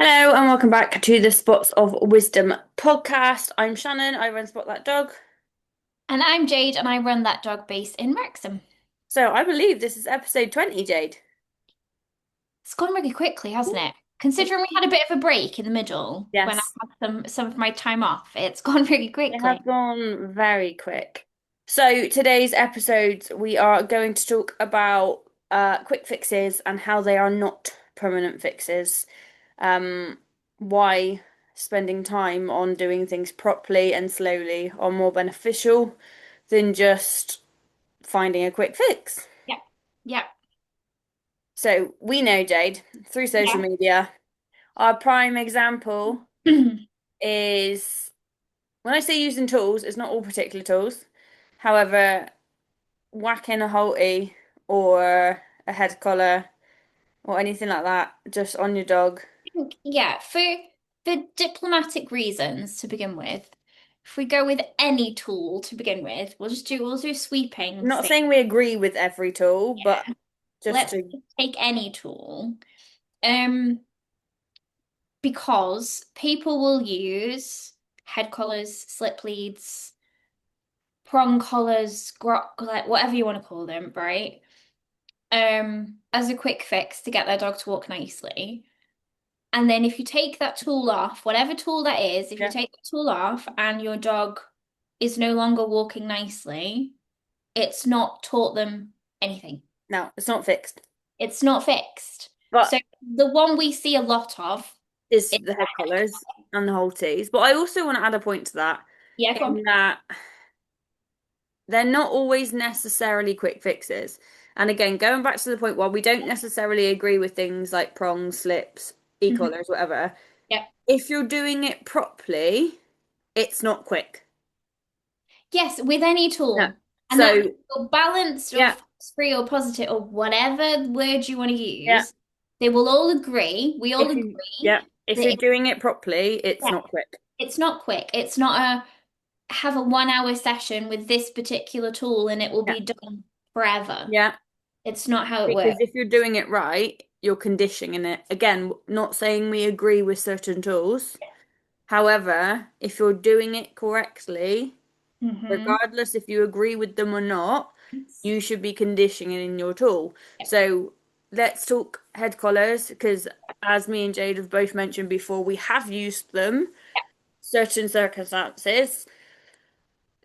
Hello and welcome back to the Spots of Wisdom podcast. I'm Shannon. I run Spot That Dog. And I'm Jade, and I run that dog base in Wrexham. So I believe this is episode 20, Jade. It's gone really quickly, hasn't it? Considering we had a bit of a break in the middle when I Yes, had some of my time off, it's gone really it has quickly. gone very quick. So today's episodes, we are going to talk about quick fixes and how they are not permanent fixes. Um, why spending time on doing things properly and slowly are more beneficial than just finding a quick fix. Yeah, yeah, So we know, Jade, through social yeah. media, our prime example is when I say using tools, it's not all particular tools. However, whacking a halter or a head collar or anything like that just on your dog. Yeah, for diplomatic reasons to begin with, if we go with any tool to begin with, we'll do I'm sweeping not thing. saying we agree with every tool, but just Let's to, take any tool. Um, because people will use head collars, slip leads, prong collars, like whatever you want to call them, right? As a quick fix to get their dog to walk nicely. And then if you take that tool off, whatever tool that is, if you yeah. take the tool off and your dog is no longer walking nicely, it's not taught them anything. No, it's not fixed. It's not fixed. But So the one we see a lot of is is the head collars and the halters. But I also want to add a point to that yeah, go on. in that they're not always necessarily quick fixes. And again, going back to the point, while we don't necessarily agree with things like prongs, slips, Mhm. e-collars, whatever, Yeah. if you're doing it properly, it's not quick. Yes, with any No. tool. And that So, or balanced or yeah, free or positive or whatever word you want to yeah. use, they will all agree, we all Yeah, agree if that you're doing it properly, it's yeah, not quick. it's not quick. It's not a have a 1 hour session with this particular tool and it will Yeah. be done forever. Yeah, It's not how it because works. if you're doing it right, you're conditioning it. Again, not saying we agree with certain tools. However, if you're doing it correctly, Hmm. regardless if you agree with them or not, you should be conditioning in your tool. So let's talk head collars because, as me and Jade have both mentioned before, we have used them certain circumstances.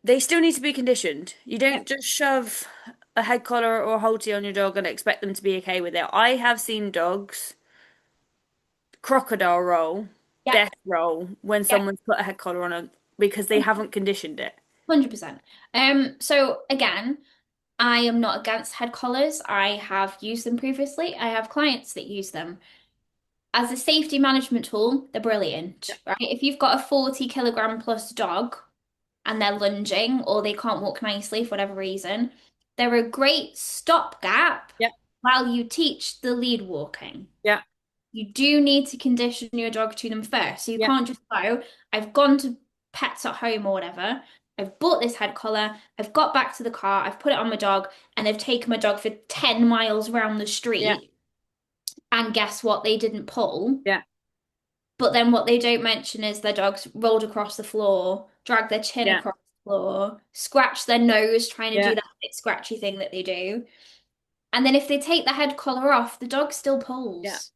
They still need to be conditioned. You Yeah. don't just shove a head collar or a halter on your dog and expect them to be okay with it. I have seen dogs crocodile roll, Yeah. death roll when Yeah. someone's put a head collar on them because they haven't conditioned it. 100%. So again, I am not against head collars. I have used them previously. I have clients that use them. As a safety management tool, they're brilliant, right? If you've got a 40 kilogram plus dog and they're lunging or they can't walk nicely for whatever reason, they're a great stopgap Yeah, while you teach the lead walking. yeah, You do need to condition your dog to them first. So you yeah, can't just go, I've gone to pets at home or whatever. I've bought this head collar. I've got back to the car. I've put it on my dog and I've taken my dog for 10 miles around the yeah, street. And guess what? They didn't pull. yeah, But then what they don't mention is their dogs rolled across the floor, dragged their chin yeah, across the floor, scratched their nose trying to do yeah, that big scratchy thing that they do. And then if they take the head collar off, the dog still yeah. pulls.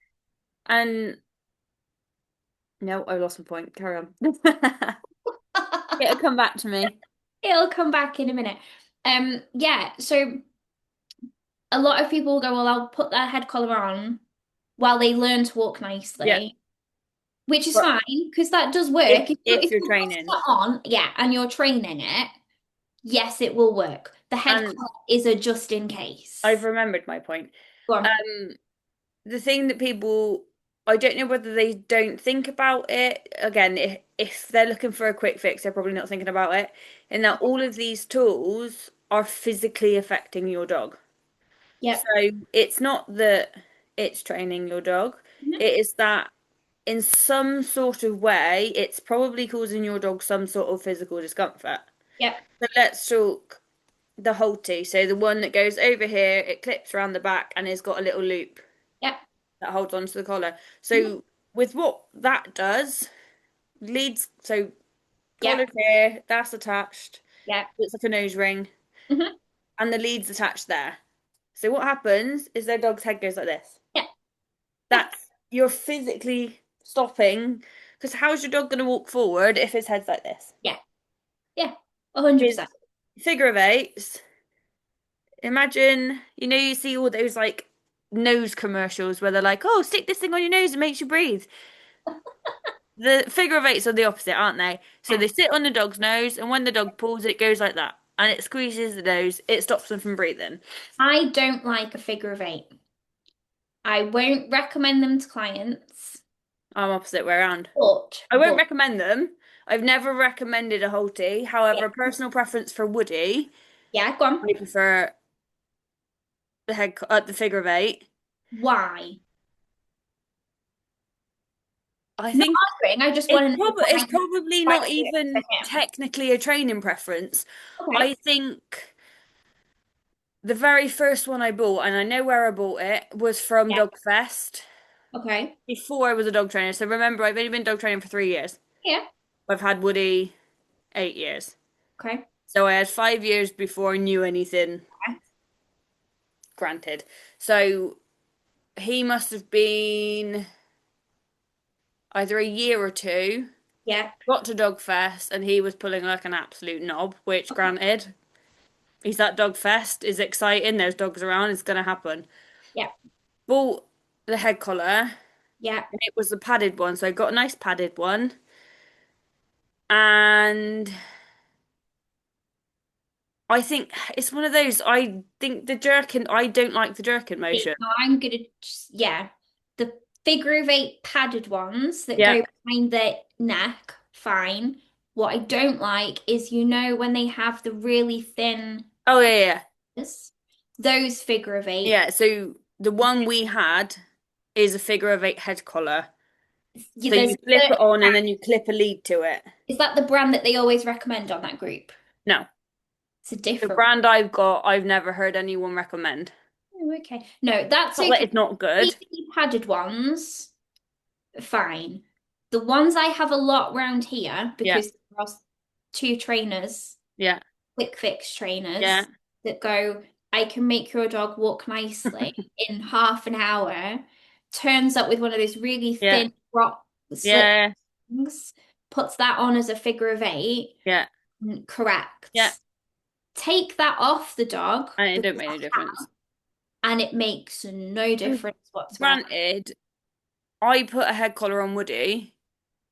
And no, I lost my point. Carry on. It'll come back to me. It'll come back in a minute. Yeah, so a lot of people go, well, I'll put their head collar on while they learn to walk Yeah, nicely, which is but fine because that does work. if If you're you're putting training, that on, yeah, and you're training it, yes, it will work. The head and collar is a just in case. I've remembered my point. Go on. Um, the thing that people, I don't know whether they don't think about it. Again, if they're looking for a quick fix, they're probably not thinking about it. In that all of these tools are physically affecting your dog. So Yep. it's not that it's training your dog. Mhm. It is that in some sort of way, it's probably causing your dog some sort of physical discomfort. Yep. But let's talk the Holty. So the one that goes over here, it clips around the back and has got a little loop Yep. that holds onto the collar. Mhm. So with what that does, leads, so Yeah, collar's here, that's attached, yeah. it's like a nose ring, Hmm. and the lead's attached there. So what happens is their dog's head goes like this. Yeah, yeah, That's you're physically stopping, because how's your dog going to walk forward if his head's like this? yeah, yeah. His 100%. figure of eights, imagine, you see all those like nose commercials where they're like, oh, stick this thing on your nose, it makes you breathe. The figure of eights are the opposite, aren't they? So Yeah. they sit on the dog's nose, and when the dog pulls, it goes like that. And it squeezes the nose, it stops them from breathing. I don't like a figure of eight. I won't recommend them to clients, I'm opposite way around. but, I won't but, recommend them. I've never recommended a Holtie. yeah, However, a personal preference for Woody, yeah, go on. I prefer the figure of eight. Why? I Not think arguing, I just want to know it's why you probably like not it for even him. technically a training preference. Okay, I think the very first one I bought, and I know where I bought it, was from yeah, Dog Fest okay, before I was a dog trainer. So remember, I've only been dog training for 3 years. yeah, I've had Woody 8 years. okay, So I had 5 years before I knew anything, okay, granted. So he must have been either a year or two, yeah, got to Dog Fest, and he was pulling like an absolute knob, which okay, granted, he's at Dog Fest, is exciting, there's dogs around, it's gonna happen. yeah, Bought the head collar, yeah. and it was the padded one, so I got a nice padded one. And I think it's one of those, I think the jerkin, I don't like the jerkin motion. No, I'm gonna yeah. The figure of eight padded ones that Yeah. go behind the neck, fine. What I don't like is when they have the really thin, Oh, yeah, yeah. those figure of eight. Yeah, so the one we had is a figure of eight head collar. Yeah, So there's you a flip it certain on and brand. then you clip a lead to it. Is that the brand that they always recommend on that group? No. It's a The different brand I've got, I've never heard anyone recommend. one. Oh, okay. No, that's Not that okay. it's not The good. padded ones, fine. The ones I have a lot round here Yeah, because there are two trainers, yeah, quick fix yeah, trainers that go, I can make your dog walk nicely in half an hour, turns up with one of those really yeah, thin rock slip yeah, things, puts that on as a figure of eight, yeah, yeah. correct. Take that off the dog, And it don't make any difference. and it makes no And difference whatsoever. granted, I put a head collar on Woody.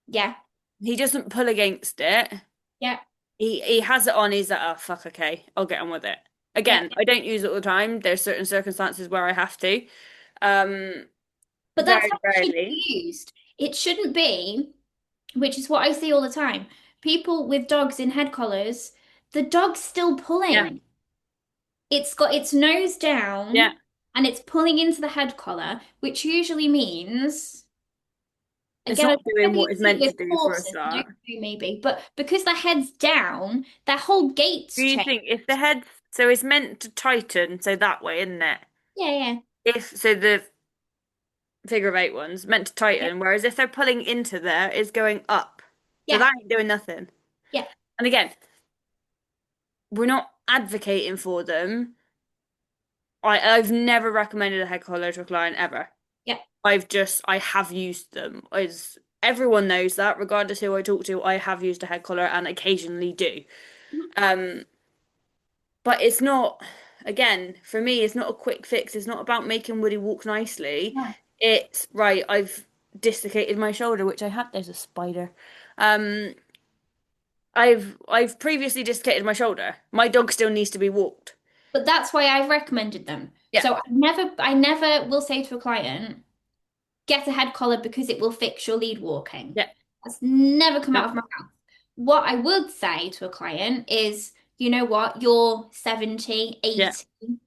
Yeah, He doesn't pull against it. yeah, He has it on. He's like, oh fuck, okay, I'll get on with it. yeah. Again, I don't use it all the time. There's certain circumstances where I have to. Um, But that's very how it should rarely. be used. It shouldn't be, which is what I see all the time. People with dogs in head collars, the dog's still Yeah, pulling. It's got its nose yeah. down and it's pulling into the head collar, which usually means, It's again, I not don't know doing if you what it's see it meant to with do for a horses, you don't start. know maybe, but because the head's down, their whole Do gait's you changed. think if the head, so it's meant to tighten, so that way, isn't it? Yeah, yeah, If so, the figure of eight ones meant to yeah, tighten, whereas if they're pulling into there, it's going up. So yeah, that ain't doing nothing. yeah, And again, we're not advocating for them. I've never recommended a head collar to a client ever. yeah. I have used them. As everyone knows that, regardless who I talk to, I have used a head collar and occasionally do. Um, but it's not, again, for me, it's not a quick fix. It's not about making Woody walk nicely. Yeah. It's right, I've dislocated my shoulder, which I had. There's a spider. Um, I've previously dislocated my shoulder. My dog still needs to be walked. But that's why I've recommended them. Yeah, So I never will say to a client, get a head collar because it will fix your lead walking. yeah, That's never come no, out of my mouth. What I would say to a client is, you know what, you're 70, yeah, 80,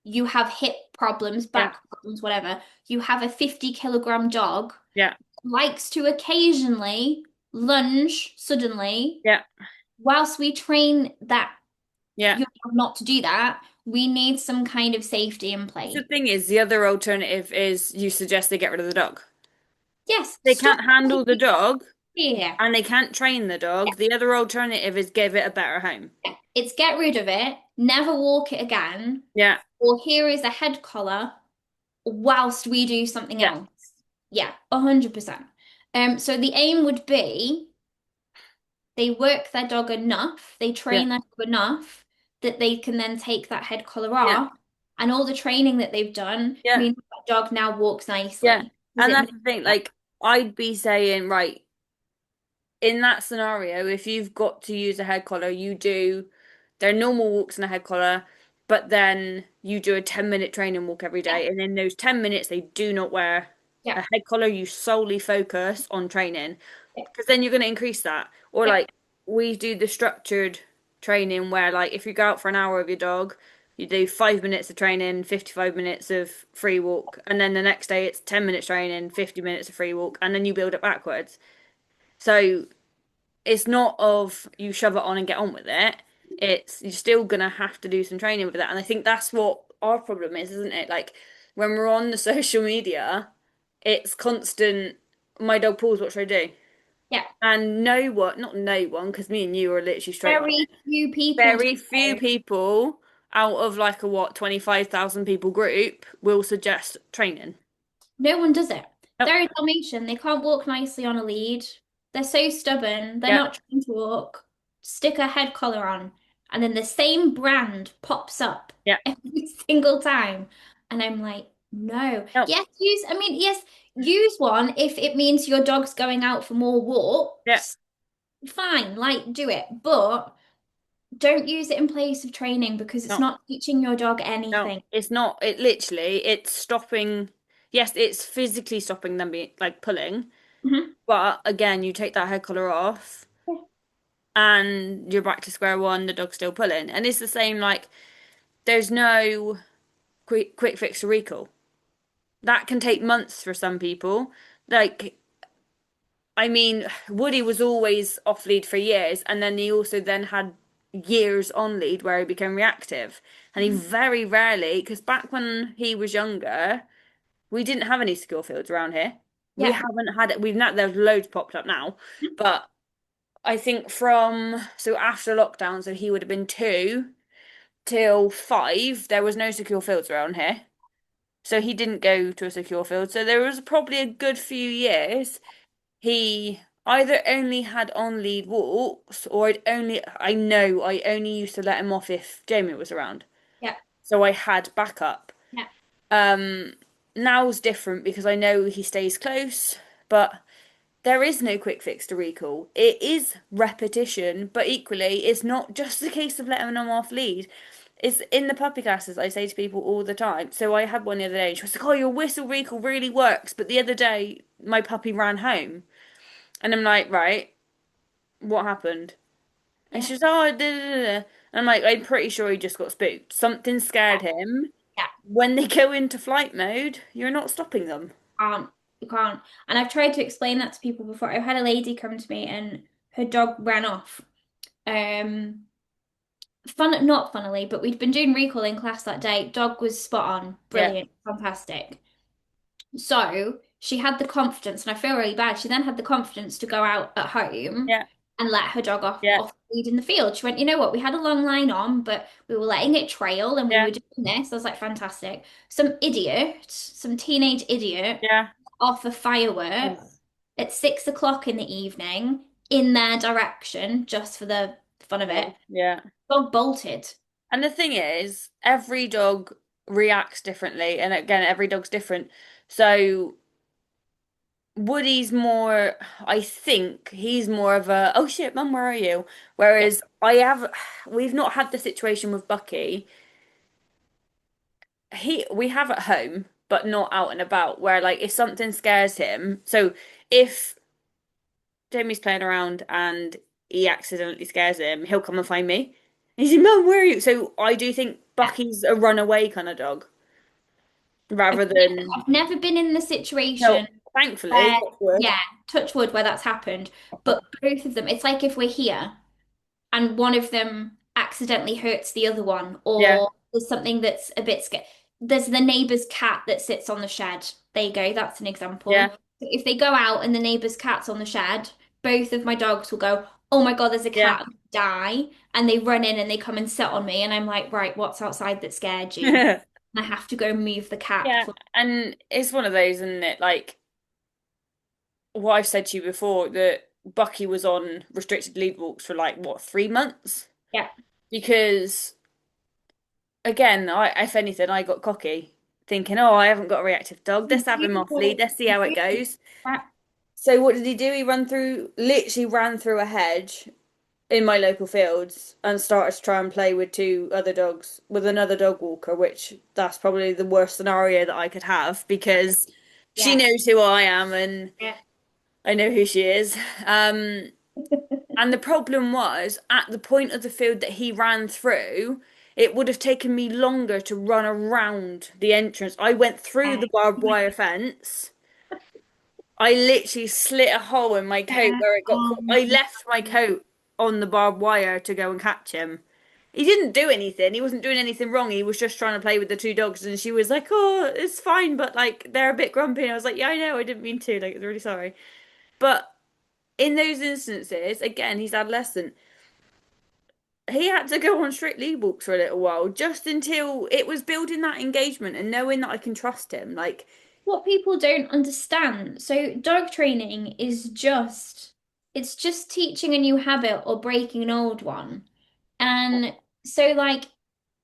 you have hip problems, yeah, back problems, whatever. You have a 50-kilogram dog, yeah, likes to occasionally lunge suddenly. yeah, Whilst we train that yeah. your dog not to do that, we need some kind of safety in The place. thing is, the other alternative is you suggest they get rid of the dog. Yes, They stop. can't handle the dog Here. and they can't train the dog. The other alternative is give it a better home. It's get rid of it, never walk it again, Yeah, or here is a head collar whilst we do something yeah, else. Yeah, 100%. So the aim would be they work their dog enough, they yeah, train their dog enough that they can then take that head collar yeah, off, and all the training that they've done yeah, means that dog now walks yeah. nicely because And it that's knows the thing, that. like, I'd be saying, right, in that scenario, if you've got to use a head collar, you do their normal walks in a head collar, but then you do a 10-minute training walk every Yeah, day. And in those 10 minutes, they do not wear yeah, a head collar. You solely focus on training yeah, because then you're going to increase that. Or yeah, like we do the structured training where like if you go out for an hour with your dog, you do 5 minutes of training, 55 minutes of free walk, and then the next day it's 10 minutes training, 50 minutes of free walk, and then you build it backwards. So it's not of you shove it on and get on with it. It's you're still gonna have to do some training with that. And I think that's what our problem is, isn't it? Like when we're on the social media, it's constant, my dog pulls, what should I do? yeah. And no one, not no one, because me and you are literally straight on Very it. few people do Very few know. people out of like a what, 25,000 people group will suggest training. No one does it. They're Nope. a Dalmatian. They can't walk nicely on a lead. They're so stubborn. They're Yeah, not trying to walk. Stick a head collar on, and then the same brand pops up yeah. every single time. And I'm like, no. Nope. Yes, use, I mean, yes, use one if it means your dog's going out for more Yeah. walks. Fine, like, do it. But don't use it in place of training because it's No. not teaching your dog No, anything. it's not. It literally, it's stopping. Yes, it's physically stopping them being like pulling, Mhm. but again, you take that head collar off and you're back to square one, the dog's still pulling. And it's the same, like, there's no quick fix to recall. That can take months for some people. Like, I mean, Woody was always off lead for years, and then he also then had years on lead where he became reactive. And he Mhm. very rarely, because back when he was younger, we didn't have any skill fields around here. We Yeah. haven't had it. We've not, there's loads popped up now. But I think from, so after lockdown, so he would have been 2 till 5, there was no secure fields around here. So he didn't go to a secure field. So there was probably a good few years he either only had on lead walks or I know I only used to let him off if Jamie was around. Yeah. So I had backup. Yeah. Um, Now's different because I know he stays close, but there is no quick fix to recall. It is repetition, but equally, it's not just a case of letting them off lead. It's in the puppy classes, I say to people all the time. So I had one the other day, and she was like, "Oh, your whistle recall really works." But the other day, my puppy ran home, and I'm like, "Right, what happened?" And Yeah. she's, "Oh, da, da, da, da." And I'm like, "I'm pretty sure he just got spooked. Something scared him." Yeah. When they go into flight mode, you're not stopping them. Can't. You can't. And I've tried to explain that to people before. I've had a lady come to me and her dog ran off. Um, not funnily, but we'd been doing recall in class that day. Dog was spot on, Yeah, brilliant, fantastic. So she had the confidence, and I feel really bad. She then had the confidence to go out at home yeah, and let her dog yeah, off lead in the field. She went, you know what? We had a long line on, but we were letting it trail and we yeah, were doing this. I was like, fantastic. Some idiot, some teenage idiot yeah. off a firework Oh, at 6 o'clock in the evening in their direction just for the fun of it. God, yeah. Dog bolted. And the thing is, every dog reacts differently, and again, every dog's different. So Woody's more, I think he's more of a, oh shit, mum, where are you? Yeah, Whereas we've not had the situation with Bucky. We have at home, but not out and about, where like if something scares him, so if Jamie's playing around and he accidentally scares him, he'll come and find me. And he's like, Mum, where are you? So I do think yeah. Bucky's a runaway kind of dog I've rather than, I've never been in the no, situation thankfully, where, touch wood. yeah, touch wood, where that's happened. But both of them, it's like if we're here and one of them accidentally hurts the other one, Yeah, or there's something that's a bit scary. There's the neighbour's cat that sits on the shed. There you go. That's an yeah, example. If they go out and the neighbour's cat's on the shed, both of my dogs will go, "Oh my God, there's a Yeah. cat," and die. And they run in and they come and sit on me. And I'm like, right, what's outside that scared you? Yeah. And I have to go move the cat before. And it's one of those, isn't it? Like what I've said to you before, that Bucky was on restricted lead walks for like what, 3 months? Yeah. Because again, if anything, I got cocky, thinking, "Oh, I haven't got a reactive dog. Let's have him off lead. Let's see how it goes." So what did he do? He literally ran through a hedge in my local fields and started to try and play with two other dogs, with another dog walker, which that's probably the worst scenario that I could have because she Yeah. knows who I am and Yeah. I know who she is. Um, and the problem was at the point of the field that he ran through, it would have taken me longer to run around the entrance. I went through Yeah. the barbed wire fence. I literally slit a hole in my coat Yeah. where it got caught. I left my coat on the barbed wire to go and catch him. He didn't do anything. He wasn't doing anything wrong. He was just trying to play with the two dogs, and she was like, "Oh, it's fine, but like they're a bit grumpy." And I was like, "Yeah, I know. I didn't mean to. Like, really sorry." But in those instances, again, he's adolescent. He had to go on strict lead walks for a little while, just until it was building that engagement and knowing that I can trust him. Like, What people don't understand. So dog training is it's just teaching a new habit or breaking an old one. And so like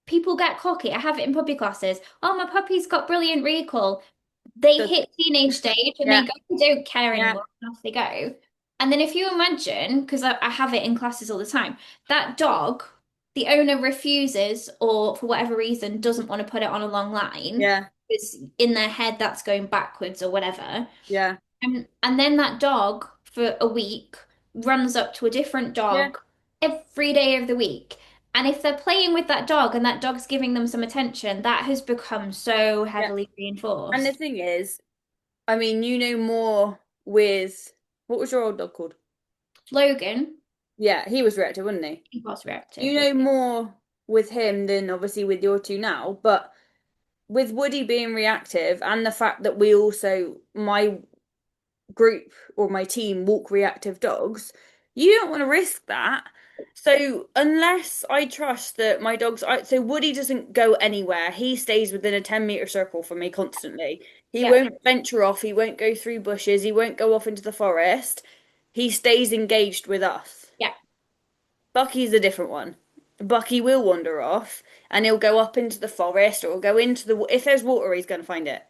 people get cocky. I have it in puppy classes. Oh, my puppy's got brilliant recall. They does hit teenage stage and yeah, they go, they don't care yeah, anymore. And off they go. And then if you imagine, because I have it in classes all the time, that dog, the owner refuses or for whatever reason doesn't want to put it on a long line yeah, because in their head that's going backwards or whatever. yeah, And then that dog for a week runs up to a different yeah, dog every day of the week. And if they're playing with that dog and that dog's giving them some attention, that has become so yeah. heavily And the reinforced. thing is, I mean, you know more with what was your old dog called? Logan, Yeah, he was reactive, wasn't he? he was reactive. You Yeah. know more with him than obviously with your two now, but with Woody being reactive and the fact that we also, my group or my team walk reactive dogs, you don't want to risk that. So unless I trust that my dogs, so Woody doesn't go anywhere. He stays within a 10-meter circle for me constantly. He Yeah. won't venture off. He won't go through bushes. He won't go off into the forest. He stays engaged with us. Yeah. Bucky's a different one. Bucky will wander off and he'll go up into the forest or he'll go into if there's water, he's going to find it.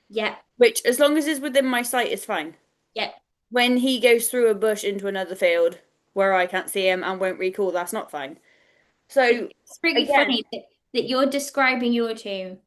Yeah. Which, as long as it's within my sight, is fine. Yeah. When he goes through a bush into another field where I can't see him and won't recall, that's not fine. So It's really again, funny that you're describing your two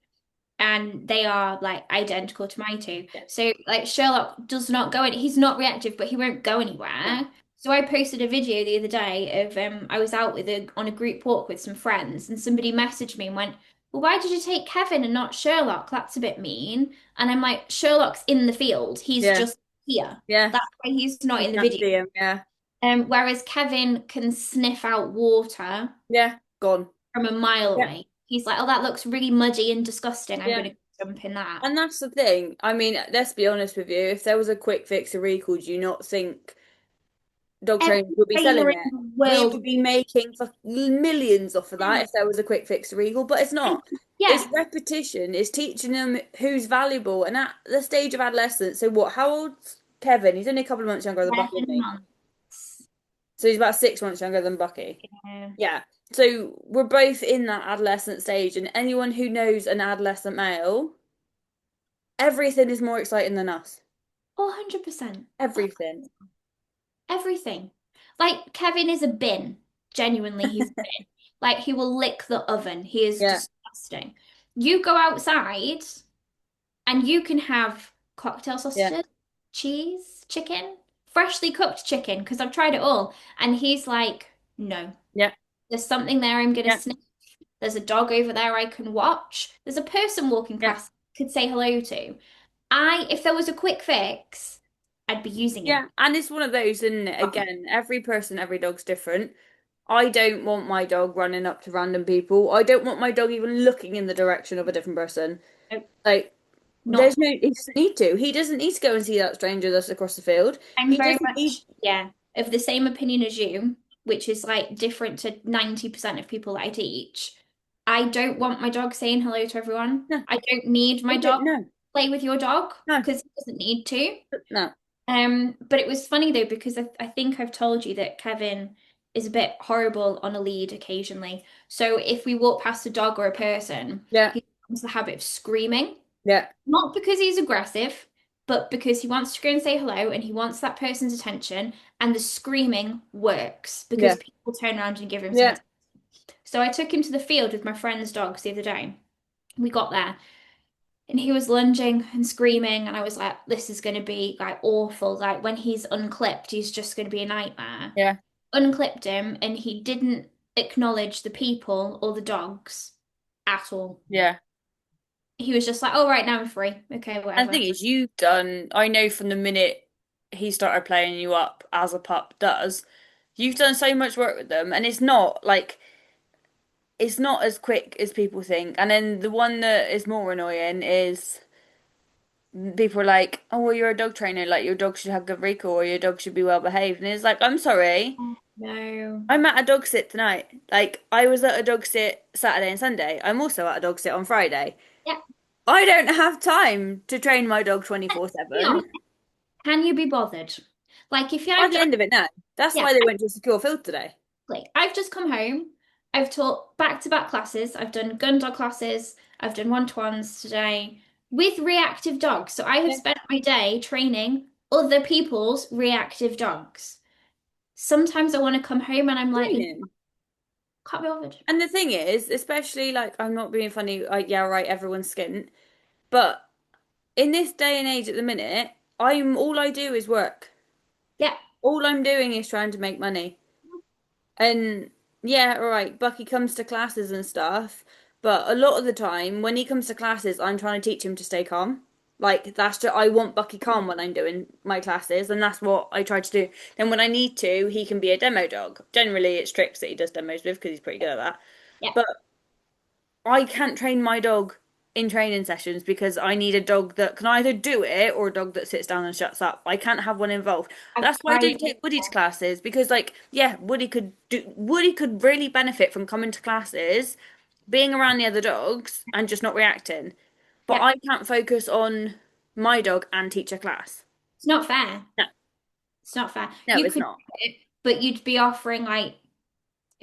and they are like identical to my two. yeah, So like Sherlock does not go in, he's not reactive, but he won't go no, anywhere. So I posted a video the other day of I was out with on a group walk with some friends and somebody messaged me and went, "Well, why did you take Kevin and not Sherlock? That's a bit mean." And I'm like, Sherlock's in the field. He's yeah, just here. yeah, That's why he's not you in the can't video. see him, yeah, Whereas Kevin can sniff out water yeah, gone, from a mile yeah, away. He's like, "Oh, that looks really muddy and disgusting. I'm yeah. gonna jump in that." And that's the thing. I mean, let's be honest with you. If there was a quick fix of recall, do you not think dog trainers Every would be selling trainer in it? the We world. would be making for millions off of that if there was a quick fix of recall, but it's not. It's Yeah, repetition. It's teaching them who's valuable. And at the stage of adolescence, so what? How old's Kevin? He's only a couple of months younger than Bucky, isn't 7 months. so he's about 6 months younger than Bucky. Yeah. Yeah. So we're both in that adolescent stage, and anyone who knows an adolescent male, everything is more exciting than us. Oh, 100%. Everything. Everything. Like Kevin is a bin. Genuinely, he's a bin. Like he will lick the oven. He is Yeah. disgusting. You go outside and you can have cocktail Yeah. sausages, cheese, chicken, freshly cooked chicken, because I've tried it all. And he's like, no, Yeah. there's something there I'm gonna Yeah. sniff. There's a dog over there I can watch. There's a person walking Yeah. past I could say hello to. If there was a quick fix, I'd be using it. Yeah. And it's one of those, and again, every person, every dog's different. I don't want my dog running up to random people. I don't want my dog even looking in the direction of a different person. Nope. Like, Not. he doesn't need to. He doesn't need to go and see that stranger that's across the field. I'm He very doesn't need, much, yeah, of the same opinion as you, which is like different to 90% of people that I teach. I don't want my dog saying hello to everyone. no, I don't need my I don't, dog to no, play with your dog no, because he doesn't need to. no. But it was funny though because I think I've told you that Kevin is a bit horrible on a lead occasionally. So if we walk past a dog or a person, Yeah, he comes the habit of screaming. yeah, Not because he's aggressive, but because he wants to go and say hello and he wants that person's attention. And the screaming works because yeah, people turn around and give him some yeah, attention. So I took him to the field with my friend's dogs the other day. We got there and he was lunging and screaming. And I was like, this is going to be like awful. Like when he's unclipped, he's just going to be a nightmare. yeah, Unclipped him and he didn't acknowledge the people or the dogs at all. yeah. He was just like, oh, right now I'm free. Okay, And the whatever. thing is, you've done, I know from the minute he started playing you up as a pup does, you've done so much work with them, and it's not as quick as people think. And then the one that is more annoying is people are like, "Oh, well, you're a dog trainer. Like your dog should have good recall, or your dog should be well behaved." And it's like, I'm sorry, No. I'm at a dog sit tonight. Like I was at a dog sit Saturday and Sunday. I'm also at a dog sit on Friday. Yeah, I don't have time to train my dog be 24/7. honest. Can you be bothered? Like if At I've the just end of it, no. That's yeah, why they went to a secure field today. like I've just come home. I've taught back-to-back classes. I've done gun dog classes. I've done one-to-ones today with reactive dogs. So I have Yeah. spent my day training other people's reactive dogs. Sometimes I want to come home and I'm like, Training. can't be bothered. And the thing is, especially like I'm not being funny, like yeah, right, everyone's skint. But in this day and age at the minute, I'm all I do is work. Yeah, All I'm doing is trying to make money. And yeah, all right, Bucky comes to classes and stuff, but a lot of the time when he comes to classes, I'm trying to teach him to stay calm. Like that's just I want Bucky calm when I'm doing my classes, and that's what I try to do. Then when I need to, he can be a demo dog. Generally, it's tricks that he does demos with because he's pretty good at that. yeah. But I can't train my dog in training sessions because I need a dog that can either do it or a dog that sits down and shuts up. I can't have one involved. I've That's why I tried don't take Woody to classes because like yeah, Woody could really benefit from coming to classes, being around the other dogs and just not reacting. But yeah. I can't focus on my dog and teach a class. It's not fair. No, It's not fair. no, You it's could do not. it, but you'd be offering like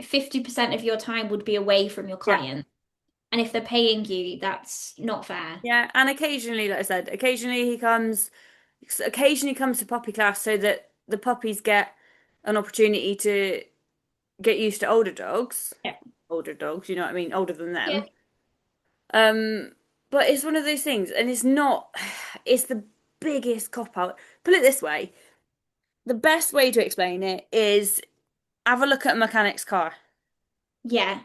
50% of your time would be away from your Yeah. client. And if they're paying you, that's not fair. Yeah, and occasionally, like I said, occasionally comes to puppy class so that the puppies get an opportunity to get used to Yeah. older dogs, you know what I mean, older than Yeah. them. Um, but it's one of those things, and it's not, it's the biggest cop out. Put it this way, the best way to explain it is have a look at a mechanic's car. Yeah.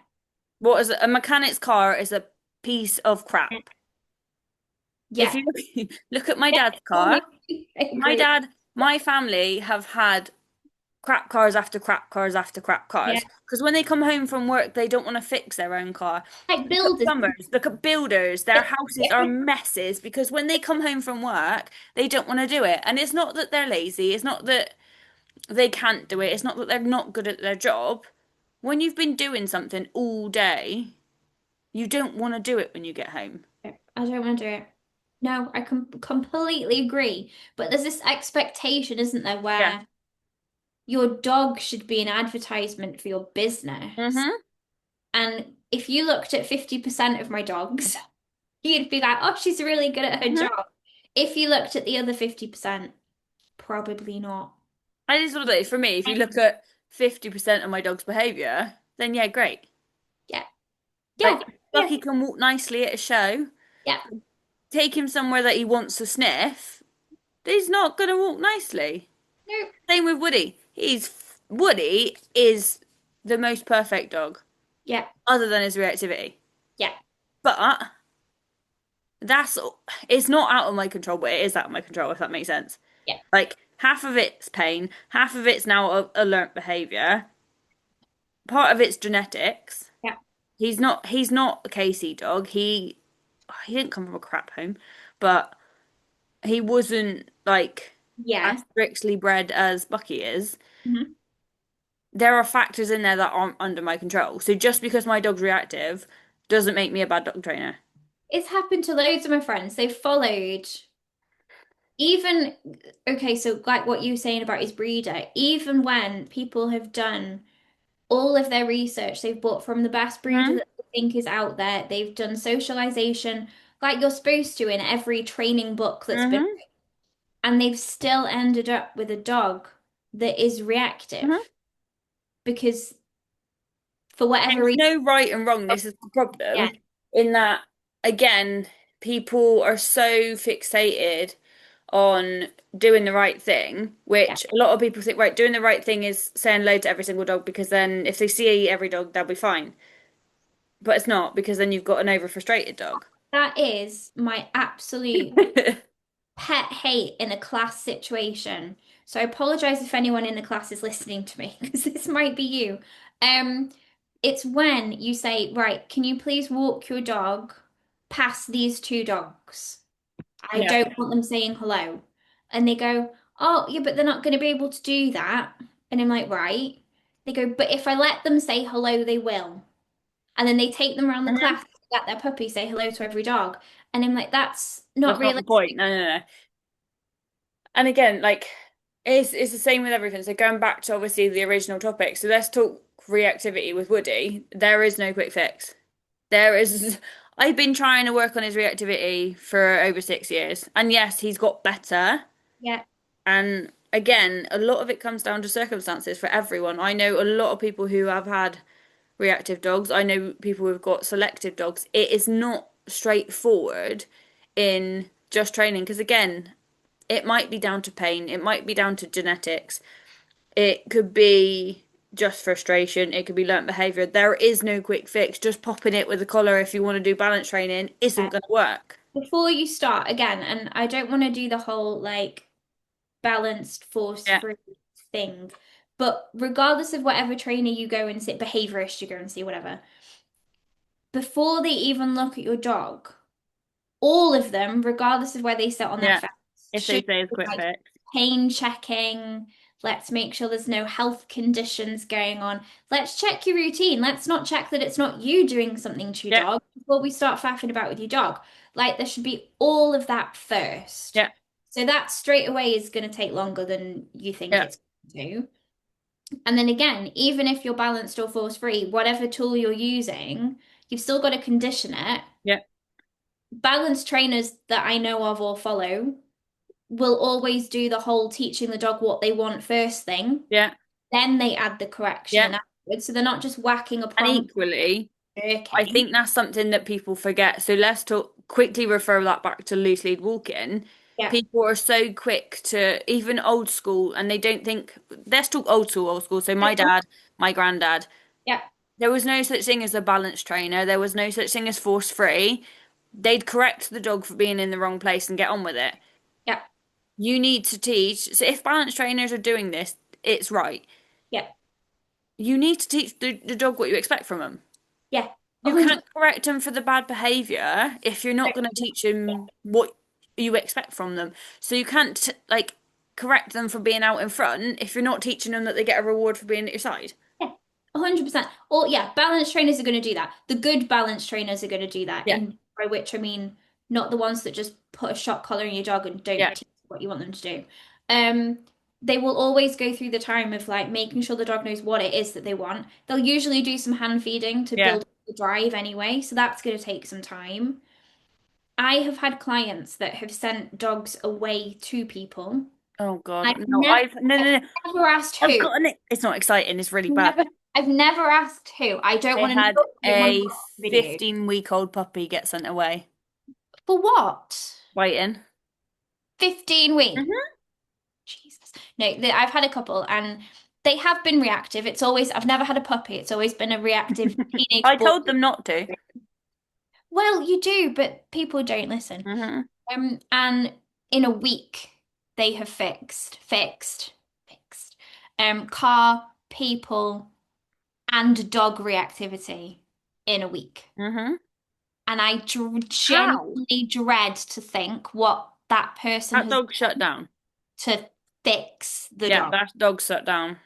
What is a mechanic's car is a piece of crap. If Yeah. you look at my Yeah. dad's car, Almost. I my agree. dad, my family have had crap cars after crap cars after crap Yeah. cars. Because when they come home from work, they don't want to fix their own car. Like Look at builders. plumbers, look at builders. Their houses are Yeah. messes because when they come home from work, they don't want to do it. And it's not that they're lazy, it's not that they can't do it, it's not that they're not good at their job. When you've been doing something all day, you don't want to do it when you get home. I don't want to do it. No, I completely agree. But there's this expectation, isn't there, Yeah. where your dog should be an advertisement for your business. Mm-hmm. And if you looked at 50% of my dogs, you'd be like, oh, she's really good at her Mm-hmm. job. If you looked at the other 50%, probably not. And it's sort of like, for me, if you look at 50% of my dog's behavior, then yeah, great. Yeah. Like Yeah. Yeah. Bucky can walk nicely at a show. Yeah. Take him somewhere that he wants to sniff. He's not gonna walk nicely. No. Same with Woody. Woody is the most perfect dog, Yeah. other than his reactivity. Yeah. But that's it's not out of my control, but it is out of my control, if that makes sense. Yeah. Like half of it's pain, half of it's now a learnt behavior, part of it's genetics. Yeah. He's not a KC dog. He didn't come from a crap home, but he wasn't like Yeah. as strictly bred as Bucky is. Mhm. There are factors in there that aren't under my control. So just because my dog's reactive doesn't make me a bad dog trainer. It's happened to loads of my friends. They've followed even okay, so like what you were saying about his breeder, even when people have done all of their research, they've bought from the best breeder Hmm. that they think is out there. They've done socialization like you're supposed to in every training book that's been, Hmm. and they've still ended up with a dog that is Hmm. reactive because for whatever There's reason, no right and wrong. This is the yeah, problem in that, again, people are so fixated on doing the right thing, yeah, which a lot of people think, right, doing the right thing is saying hello to every single dog because then if they see every dog, they'll be fine. But it's not because then you've got an over frustrated dog. that is my absolute pet hate in a class situation. So I apologize if anyone in the class is listening to me because this might be you. Um, it's when you say, right, can you please walk your dog past these two dogs? I Yeah. don't want them saying hello. And they go, oh, yeah, but they're not going to be able to do that. And I'm like, right. They go, but if I let them say hello, they will. And then they take them around the Hmm. class, let their puppy say hello to every dog. And I'm like, that's not That's not the point. realistic. No, no, no. And again, like it's the same with everything. So going back to obviously the original topic. So let's talk reactivity with Woody. There is no quick fix. There is. I've been trying to work on his reactivity for over 6 years, and yes, he's got better. Yeah. And again, a lot of it comes down to circumstances for everyone. I know a lot of people who have had reactive dogs. I know people who've got selective dogs. It is not straightforward in just training because again, it might be down to pain, it might be down to genetics, it could be just frustration, it could be learnt behavior. There is no quick fix. Just popping it with a collar if you want to do balance training isn't going to work. Before you start again, and I don't want to do the whole like balanced force Yeah, free thing, but regardless of whatever trainer you go and see, behaviorist you go and see, whatever, before they even look at your dog, all of them, regardless of where they sit on that yeah. fence, If they should say it's be quick like fix. pain checking. Let's make sure there's no health conditions going on. Let's check your routine. Let's not check that it's not you doing something to your Yeah, dog before we start faffing about with your dog. Like there should be all of that first. yeah, So that straight away is going to take longer than you think yeah, it's going to. And then again, even if you're balanced or force free, whatever tool you're using, you've still got to condition it. yeah, Balanced trainers that I know of or follow will always do the whole teaching the dog what they want first thing, yeah, then they add the correction yeah. in afterwards. So they're not just whacking a And prompt equally, I working. think that's something that people forget. So let's talk quickly refer that back to loose lead walking. Yeah, People are so quick to even old school and they don't think let's talk old school, old school. So my dad, my granddad, yeah, there was no such thing as a balance trainer. There was no such thing as force free. They'd correct the dog for being in the wrong place and get on with it. yeah, You need to teach. So if balance trainers are doing this, it's right. yeah, You need to teach the dog what you expect from them. yeah. You 100%. can't correct them for the bad behavior if you're not going to teach them what you expect from them. So you can't like correct them for being out in front if you're not teaching them that they get a reward for being at your side. Yeah, 100%. Or yeah, balance trainers are going to do that. The good balance trainers are going to do that. Yeah, In by which I mean not the ones that just put a shock collar in your dog and don't yeah, teach what you want them to do. Um, they will always go through the time of like making sure the dog knows what it is that they want. They'll usually do some hand feeding to yeah. build the drive anyway, so that's going to take some time. I have had clients that have sent dogs away to people. Oh God, I've no! never, No, I've no, no! never asked I've who. gotten it. It's not exciting. It's really bad. Never, I've never asked who. I don't I want to had know because I want to a watch the video. 15-week-old puppy get sent away. For what? Waiting. 15 weeks. Hmm. Jesus. No, I've had a couple and they have been reactive. It's always, I've never had a puppy. It's always been a reactive teenage I boy. told them not to. Well, you do, but people don't listen. Hmm. And in a week, they have fixed, car, people, and dog reactivity in a week. Hmm. and I How? genuinely dread to think what that person That has dog shut down. to fix the Yeah, dog. that dog shut down.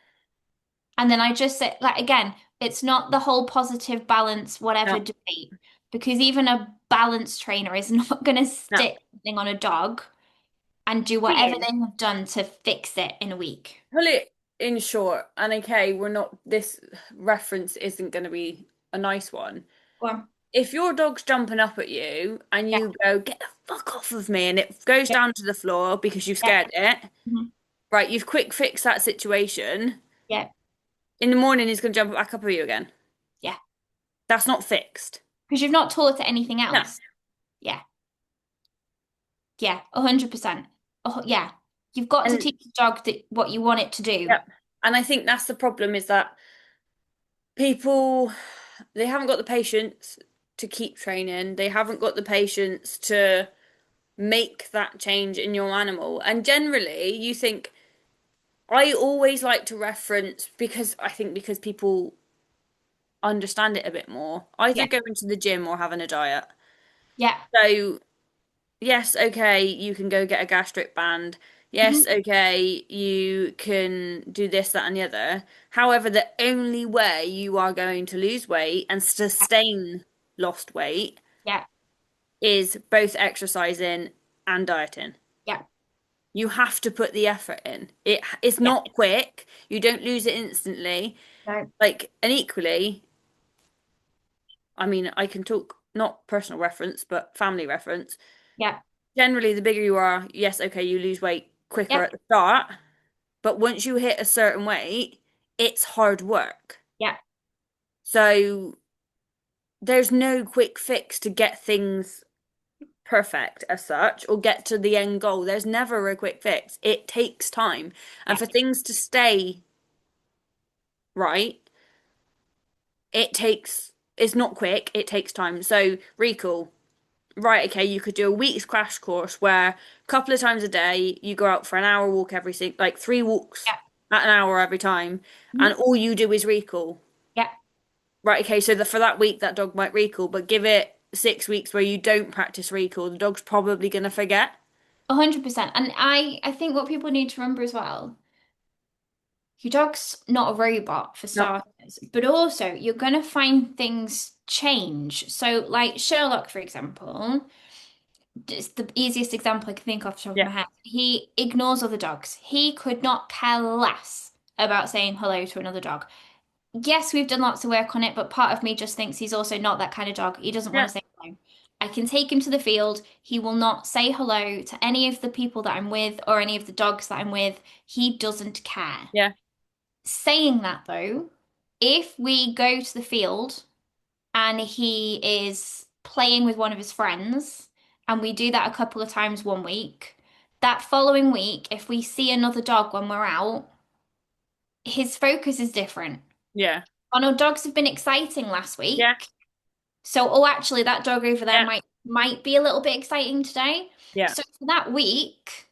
And then I just say, like, again, it's not the whole positive balance, whatever No, debate, because even a balance trainer is not going to no. stick something on a dog and do Thing whatever is, they have done to fix it in a week. pull it in short, and okay, we're not, this reference isn't going to be a nice one. Well, If your dog's jumping up at you and yeah, you go, get the fuck off of me, and it goes yeah, down to the floor because you've yeah, scared it, mhm, right, you've quick fixed that situation. yeah, In the morning, he's going to jump back up at you again. yeah. That's not fixed. Because you've not taught it anything No. else. Yeah, yeah, 100%. Oh, yeah. You've got to And teach the dog that what you want it to do. yeah, and I think that's the problem is that people, they haven't got the patience to keep training. They haven't got the patience to make that change in your animal. And generally, you think, I always like to reference because I think because people understand it a bit more, either Yeah, going to the gym or having a diet. yeah, So, yes, okay, you can go get a gastric band. mhm, Yes, okay, you can do this, that, and the other. However, the only way you are going to lose weight and sustain lost weight yeah, is both exercising and dieting. yeah, You have to put the effort in. It's yeah. not quick. You don't lose it instantly. No, Like, and equally, I mean, I can talk not personal reference, but family reference. yeah, Generally, the bigger you are, yes, okay, you lose weight quicker yeah, at the start, but once you hit a certain weight, it's hard work. yeah, So there's no quick fix to get things perfect as such or get to the end goal. There's never a quick fix. It takes time. And yeah, for things to stay right, it's not quick, it takes time. So recall, right, okay, you could do a week's crash course where a couple of times a day you go out for an hour walk like 3 walks yeah, at an hour every time, and mhm, all you do is recall. yeah, Right, okay, so for that week that dog might recall, but give it 6 weeks where you don't practice recall, the dog's probably gonna forget. 100%. And I think what people need to remember as well, your dog's not a robot for No. starters, but also you're going to find things change. So, like Sherlock, for example, it's the easiest example I can think of off the top of Yeah. my head. He ignores other dogs. He could not care less about saying hello to another dog. Yes, we've done lots of work on it, but part of me just thinks he's also not that kind of dog. He doesn't want Yeah. to say hello. I can take him to the field. He will not say hello to any of the people that I'm with or any of the dogs that I'm with. He doesn't care. Yeah. Saying that though, if we go to the field and he is playing with one of his friends, and we do that a couple of times one week, that following week, if we see another dog when we're out, his focus is different. Yeah. Oh no, dogs have been exciting last Yeah. week. So, oh, actually, that dog over there Yeah. might be a little bit exciting today. Yeah. So for that week,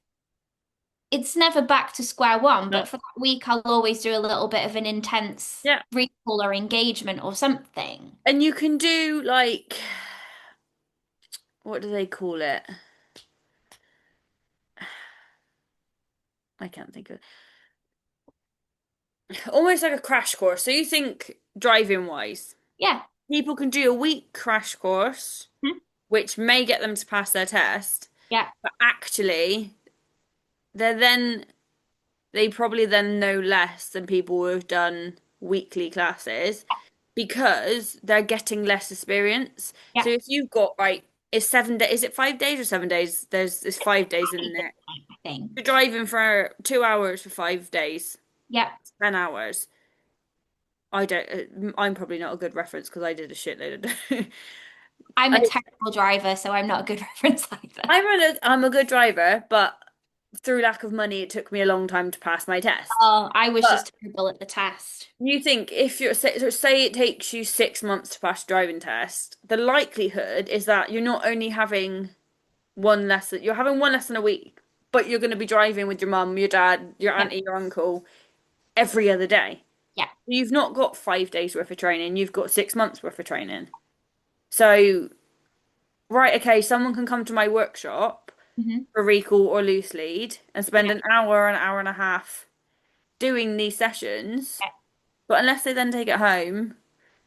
it's never back to square one, No. but for that week, I'll always do a little bit of an intense Yeah. recall or engagement or something. And you can do like, what do they call it? I can't think of it. Almost like a crash course. So you think driving wise, Yeah. people can do a week crash course, Mhm. which may get them to pass their test, Yeah. but actually they're then they probably then know less than people who have done weekly classes because they're getting less experience. So Yeah. if you've got right, it's 7 days, is it 5 days or 7 days? It's 5 days in Pretty there. different, I think. You're driving for 2 hours for 5 days, Yeah. 10 hours. I don't. I'm probably not a good reference because I did a shitload of. I'm I, a terrible driver, so I'm not a good reference either. I'm a good driver, but through lack of money, it took me a long time to pass my test. Oh, I was But just terrible at the test. you think if you're say it takes you 6 months to pass a driving test, the likelihood is that you're not only having one lesson, you're having one lesson a week, but you're going to be driving with your mum, your dad, your Yeah. auntie, your uncle every other day. Yeah. You've not got 5 days worth of training, you've got 6 months worth of training. So right, okay, someone can come to my workshop Hmm. for recall or loose lead and spend Yeah. an hour and a half doing these sessions, Yeah. but unless they then take it home,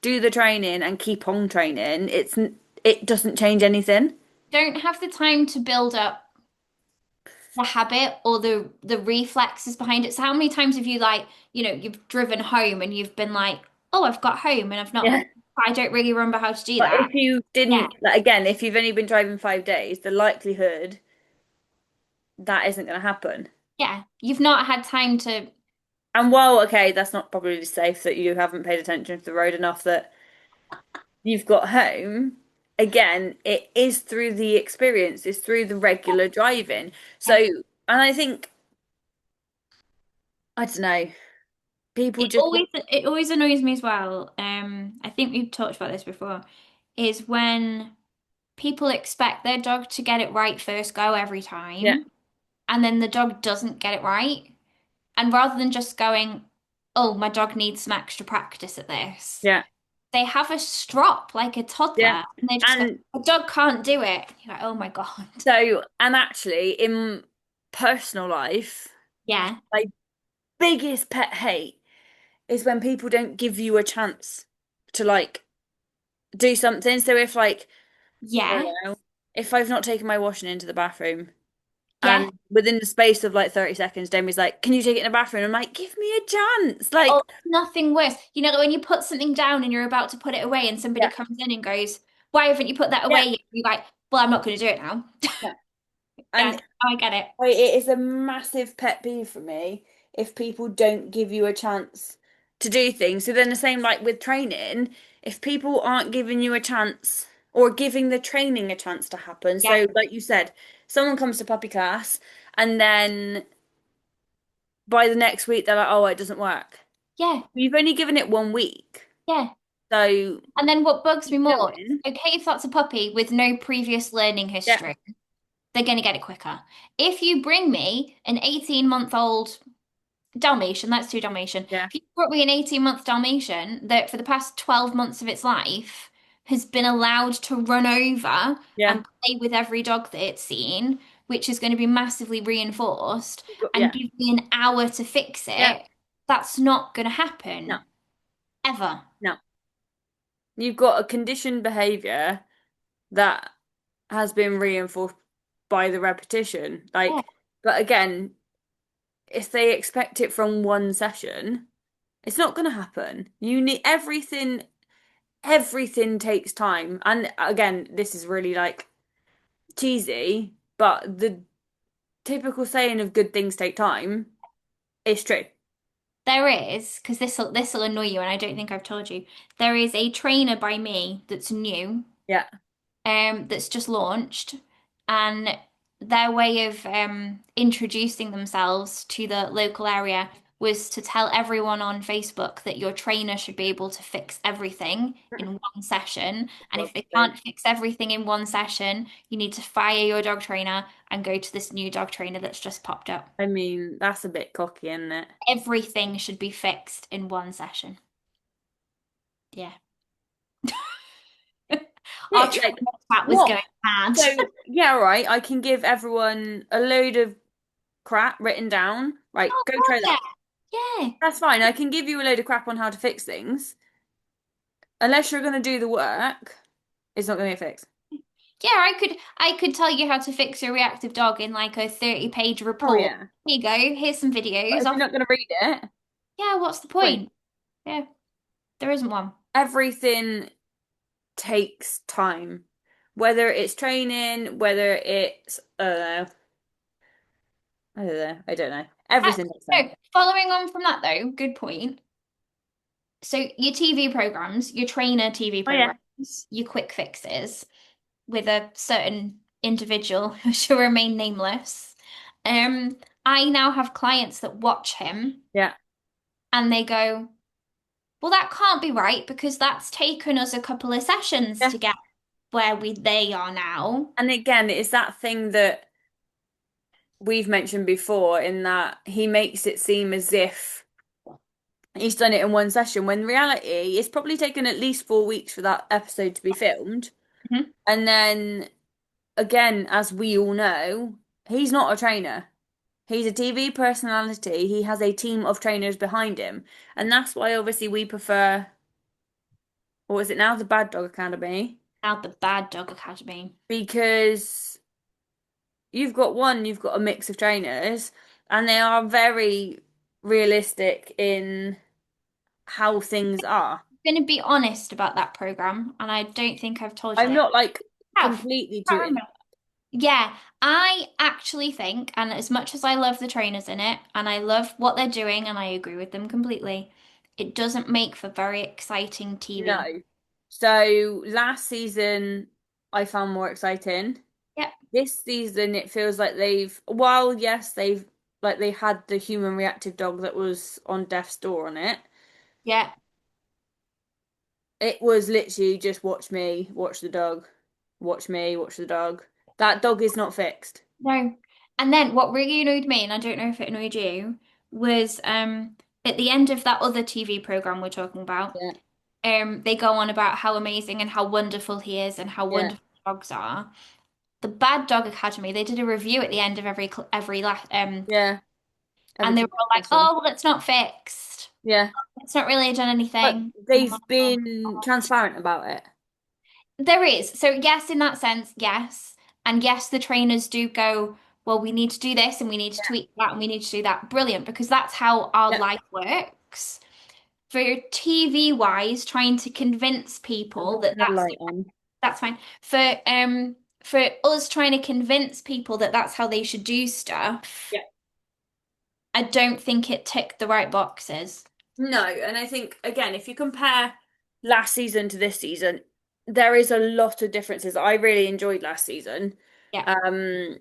do the training and keep on training, it doesn't change anything. Don't have the time to build up the habit or the reflexes behind it. So how many times have you like, you've driven home and you've been like, oh, I've got home and Yeah. I don't really remember how to do But that. if you Yeah. didn't, like, again, if you've only been driving 5 days, the likelihood that isn't going to happen. Yeah. You've not had time to, And while, okay, that's not probably safe that you haven't paid attention to the road enough that you've got home, again, it is through the experience, it's through the regular driving. So, yeah. and I think, I don't know, people just, It always annoys me as well. I think we've talked about this before, is when people expect their dog to get it right first go every yeah, time, and then the dog doesn't get it right. And rather than just going, oh, my dog needs some extra practice at this, yeah, they have a strop like a yeah. toddler, and they just go, And a dog can't do it. You're like, oh my God. so, and actually, in personal life, Yeah. my biggest pet hate is when people don't give you a chance to like do something. So if like, I don't Yeah. know, if I've not taken my washing into the bathroom Yeah. and within the space of like 30 seconds, Demi's like, can you take it in the bathroom? I'm like, give me a chance. Oh, Like, nothing worse. You know, when you put something down and you're about to put it away and somebody yeah, comes in and goes, why haven't you put that yeah, away yet? You're like, well, I'm not going to do it now. yeah. Yeah, And I get it. it is a massive pet peeve for me if people don't give you a chance to do things. So then the same like with training, if people aren't giving you a chance or giving the training a chance to happen. Yeah. So like you said, someone comes to puppy class and then by the next week they're like, oh, it doesn't work. Yeah. You've only given it 1 week. Yeah. So And then what bugs me keep more, going. okay, if that's a puppy with no previous learning Yeah, history, they're going to get it quicker. If you bring me an 18-month-old Dalmatian, let's do Dalmatian. yeah, If you brought me an 18-month Dalmatian that for the past 12 months of its life has been allowed to run over yeah, and play with every dog that it's seen, which is going to be massively reinforced, and yeah, give me an hour to fix yeah. it, that's not going to No, happen ever. no. You've got a conditioned behavior that has been reinforced by the repetition. Yeah, Like, but again, if they expect it from one session, it's not going to happen. You need everything takes time. And again, this is really like cheesy, but the typical saying of good things take time is true. there is, because this'll annoy you, and I don't think I've told you. There is a trainer by me that's new, Yeah. that's just launched, and their way of introducing themselves to the local area was to tell everyone on Facebook that your trainer should be able to fix everything in one session. And if they Lovely. can't fix everything in one session, you need to fire your dog trainer and go to this new dog trainer that's just popped up. I mean, that's a bit cocky, isn't it? Everything should be fixed in one session. Yeah. Our Yeah, like trainer chat was what? going mad. So, yeah, right. I can give everyone a load of crap written down. Right, Oh go try God, that. yeah. Yeah. That's fine. I can give you a load of crap on how to fix things. Unless you're going to do the work, it's not going to get fixed. Yeah, I could tell you how to fix a reactive dog in like a 30-page Oh, report. yeah. Here you go. Here's some But videos. if you're not going to read it, Yeah, what's the point. point? Yeah, there isn't one. Everything takes time. Whether it's training, whether it's, I don't know. I don't know. Everything takes time. No, following on from that though, good point. So your TV programs, your trainer TV Oh, yeah. programs, your quick fixes with a certain individual who shall remain nameless. Um, I now have clients that watch him Yeah. and they go, well, that can't be right because that's taken us a couple of sessions Yeah. to get where they are now. And again, it's that thing that we've mentioned before in that he makes it seem as if he's done it in one session when in reality it's probably taken at least 4 weeks for that episode to be filmed. Mhm. And then again, as we all know, he's not a trainer. He's a TV personality. He has a team of trainers behind him. And that's why obviously we prefer, what is it now? The Bad Dog Academy. Out the Bad Dog Academy. Because you've got a mix of trainers and they are very realistic in how things are. I'm going to be honest about that program, and I don't think I've told you I'm this. not like I have. completely Can't tooting. remember. Yeah, I actually think, and as much as I love the trainers in it, and I love what they're doing, and I agree with them completely, it doesn't make for very exciting TV. No. So last season I found more exciting. Yeah, This season it feels like while yes, they had the human reactive dog that was on death's door on it. yeah, It was literally just watch me, watch the dog, watch me, watch the dog. That dog is not fixed. no. And then what really annoyed me, and I don't know if it annoyed you, was at the end of that other TV program we're talking about, Yeah, they go on about how amazing and how wonderful he is and how yeah, wonderful dogs are. The Bad Dog Academy, they did a review at the end of every last yeah. Every and they were time all like, session. "Oh, well, it's not fixed. Yeah. It's not really done But anything." And I'm like, they've "Oh." been transparent about it. There is. So yes, in that sense, yes. And yes, the trainers do go, well, we need to do this and we need to tweak that and we need to do that. Brilliant, because that's how our Yeah. life works. For TV wise, trying to convince I'm people not that gonna have light on. that's fine. For us trying to convince people that that's how they should do stuff, Yeah. I don't think it ticked the right boxes. No, and I think again, if you compare last season to this season, there is a lot of differences. I really enjoyed last season. Yeah, Um,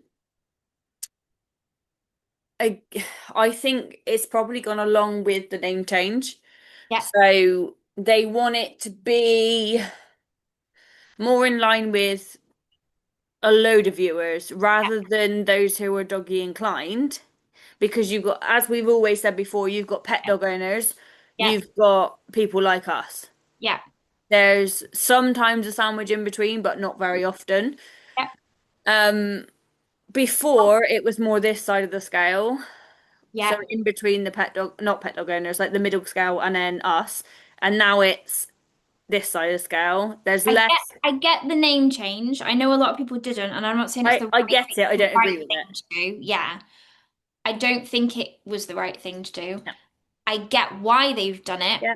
I I think it's probably gone along with the name change. yeah, So they want it to be more in line with a load of viewers rather than those who are doggy inclined. Because you've got, as we've always said before, you've got pet yeah, dog owners, yeah, you've got people like us. yeah, There's sometimes a sandwich in between, but not very often. yeah, Um, Before it was more this side of the scale. So yeah. in between the pet dog, not pet dog owners, like the middle scale and then us. And now it's this side of the scale. There's less. I get the name change. I know a lot of people didn't, and I'm not saying it's I get it. I the don't right agree with it. thing to do. Yeah. I don't think it was the right thing to do. Yeah. I get why they've done it. Yeah.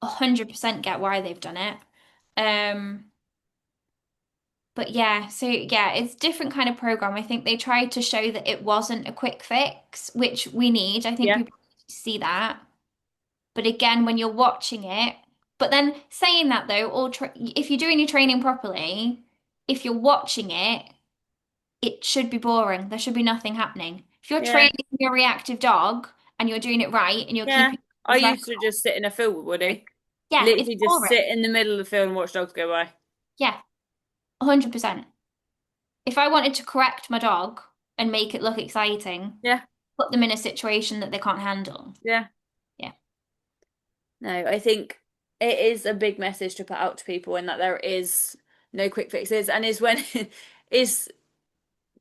100% get why they've done it. Um, but yeah, so yeah, it's different kind of program. I think they tried to show that it wasn't a quick fix, which we need. I think Yeah. people need to see that. But again, when you're watching it, but then saying that though, if you're doing your training properly, if you're watching it, it should be boring. There should be nothing happening. If you're Yeah. training your reactive dog and you're doing it right and you're Yeah. keeping I things like, used to just sit in a field with Woody. yeah, it's Literally just boring. sit in the middle of the field and watch dogs go by. Yeah, 100%. If I wanted to correct my dog and make it look exciting, Yeah. put them in a situation that they can't handle. Yeah. Yeah, No, I think it is a big message to put out to people and that there is no quick fixes and is when is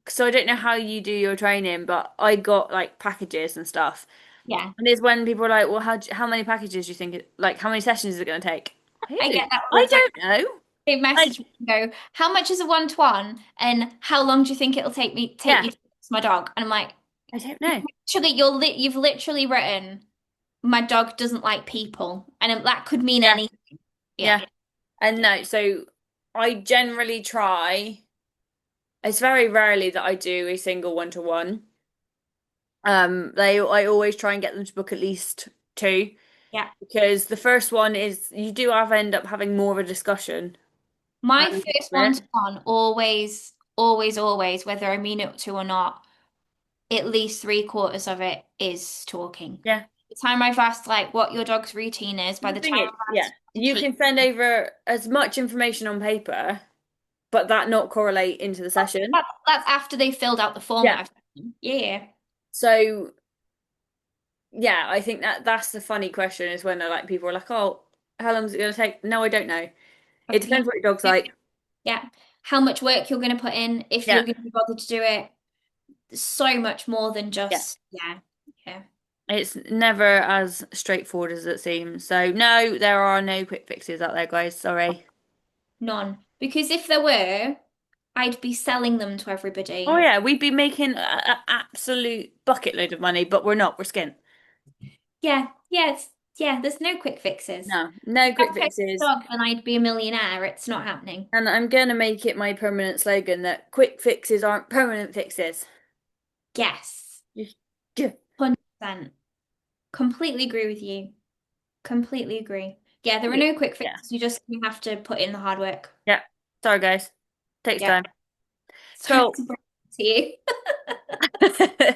so I don't know how you do your training, but I got like packages and stuff. yeah. And it's when people are like, well, how many packages do you think like how many sessions is it going to take? I get that all I the time. don't know. They Like, message me and go, "How much is a one-to-one? And how long do you think it'll take yeah, you to fix my dog?" And I'm like, I don't know. actually, you've literally written, "My dog doesn't like people," and that could mean Yeah, anything. Yeah, yeah. And yeah, no, so I generally try, it's very rarely that I do a single one-to-one. I always try and get them to book at least two yeah. because the first one is you do have end up having more of a discussion My at the first end of it. one-to-one always, always, always, whether I mean it to or not, at least three-quarters of it is talking. Yeah. The time I've asked like what your dog's routine is, by The the thing time is, I've yeah, asked to you keep, can send over as much information on paper, but that not correlate into the session. that's after they've filled out the form Yeah. that I've done. Yeah. So yeah, I think that's the funny question is when they're like people are like, oh, how long is it going to take? No, I don't know. It Yeah. depends what your dog's like. Yeah. How much work you're going to put in, if you're Yeah. going to be bothered to do it. So much more than Yeah. just, yeah. Yeah. It's never as straightforward as it seems. So no, there are no quick fixes out there, guys. Sorry. None. Because if there were, I'd be selling them to Oh everybody. yeah, we'd be making an absolute bucket load of money, but we're not. We're skint. Yeah. Yes. Yeah. There's no quick fixes. No, no If quick I had a fixes. dog, then I'd be a millionaire. It's not happening. And I'm gonna make it my permanent slogan that quick fixes aren't permanent fixes. Yes. Yeah. 100%. Completely agree with you. Completely agree. Yeah, there are no quick Yeah. fixes. You have to put in the hard work. Yeah. Sorry, guys. Takes Yep. time. Sorry Cool. to bring it to you.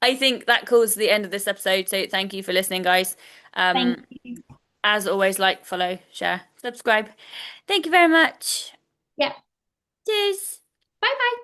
I think that calls the end of this episode. So thank you for listening, guys. Thank Um, you. as always, like, follow, share, subscribe. Thank you very much. Yep. Cheers. Bye bye.